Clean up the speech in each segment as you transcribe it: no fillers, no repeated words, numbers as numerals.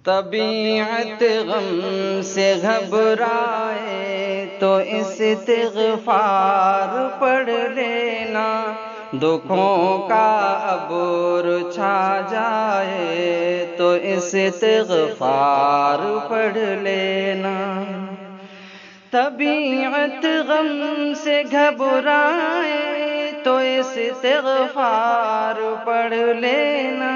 طبیعت غم سے گھبرائے تو استغفار پڑھ لینا، دکھوں کا عبور چھا جائے تو استغفار پڑھ لینا۔ طبیعت غم سے گھبرائے تو استغفار پڑھ لینا،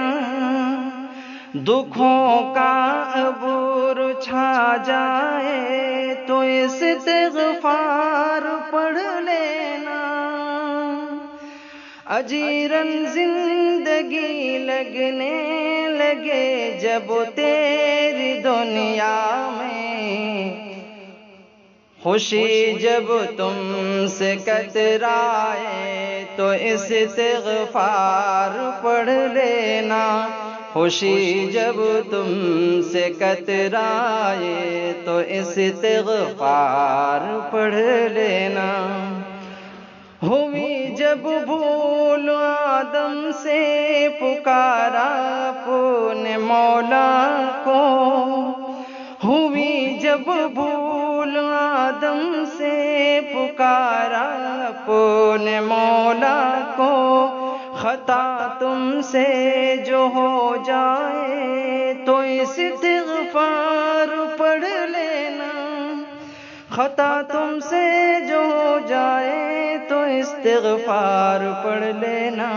دکھوں کا عبور چھا جائے تو استغفار پڑھ لینا۔ اجیرن زندگی لگنے لگے جب تیری دنیا میں، خوشی جب تم سے کترائے تو استغفار پڑھ لینا، خوشی جب تم سے کترائے تو استغفار پڑھ لینا۔ ہوئی جب بھول آدم سے پکارا اپنے مولا کو، ہوئی جب بھول آدم سے پکارا اپنے مولا کو، خطا تم سے جو ہو جائے تو استغفار پڑھ لینا، خطا تم سے جو ہو جائے تو استغفار پڑھ لینا۔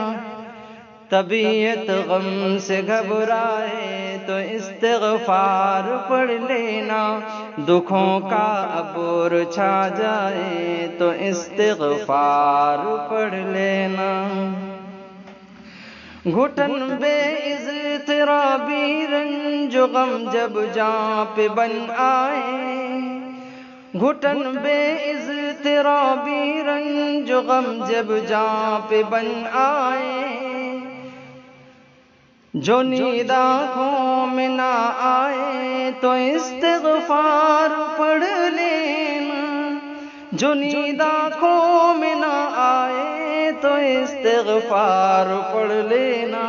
طبیعت غم سے گھبرائے تو استغفار پڑھ لینا، دکھوں کا عبور چھا جائے تو استغفار پڑھ لینا۔ گھٹن بے اضطرابی رنج و غم جب جاں پہ بن آئے، گھٹن بے اضطرابی رنج و غم جب جاں پہ بن آئے، جو نیند آنکھوں میں نہ آئے تو استغفار پڑھ لینا، جو نیند آنکھوں میں نہ آئے تو استغفار پڑھ لینا۔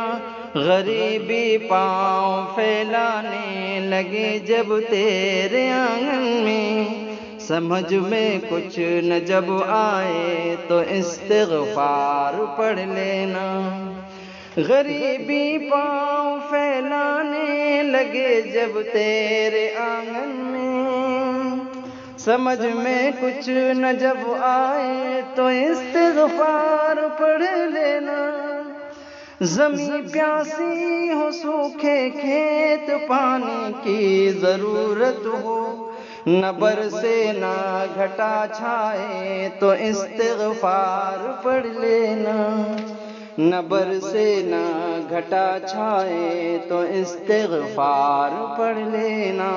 غریبی پاؤں پھیلانے لگے جب تیرے آنگن میں، سمجھ میں کچھ نہ جب آئے تو استغفار پڑھ لینا۔ غریبی پاؤں پھیلانے لگے جب تیرے آنگن میں، سمجھ میں کچھ نہ جب آئے تو استغفار پڑھ لینا۔ زمیں پیاسی ہو سوکھے کھیت پانی کی ضرورت ہو، نہ برسے نہ گھٹا چھائے تو استغفار پڑھ لینا، نہ برسے نہ گھٹا چھائے تو استغفار پڑھ لینا۔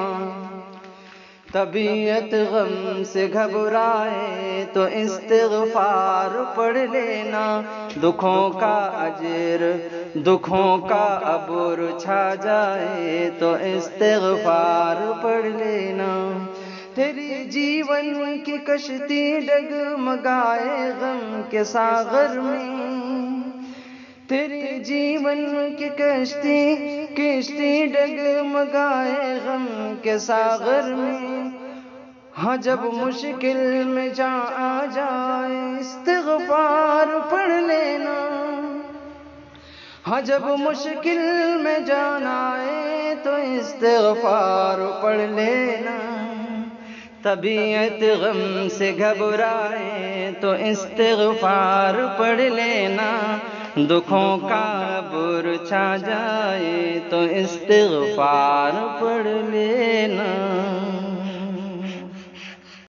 طبیعت غم سے گھبرائے تو استغفار پڑھ لینا، دکھوں کا عبور چھا جائے تو استغفار پڑھ لینا۔ تیری جیون کی کشتی ڈگمگائے غم کے ساغر میں، تیری جیون کی کشتی ڈگمگائے غم کے ساغر میں، ہاں جب مشکل میں جاں آ جائے استغفار پڑھ لینا، ہاں جب مشکل میں جان آئے تو استغفار پڑھ لینا۔ طبیعت غم سے گھبرائے تو استغفار پڑھ لینا، دکھوں کا عبور چھا جائے تو استغفار پڑھ لینا۔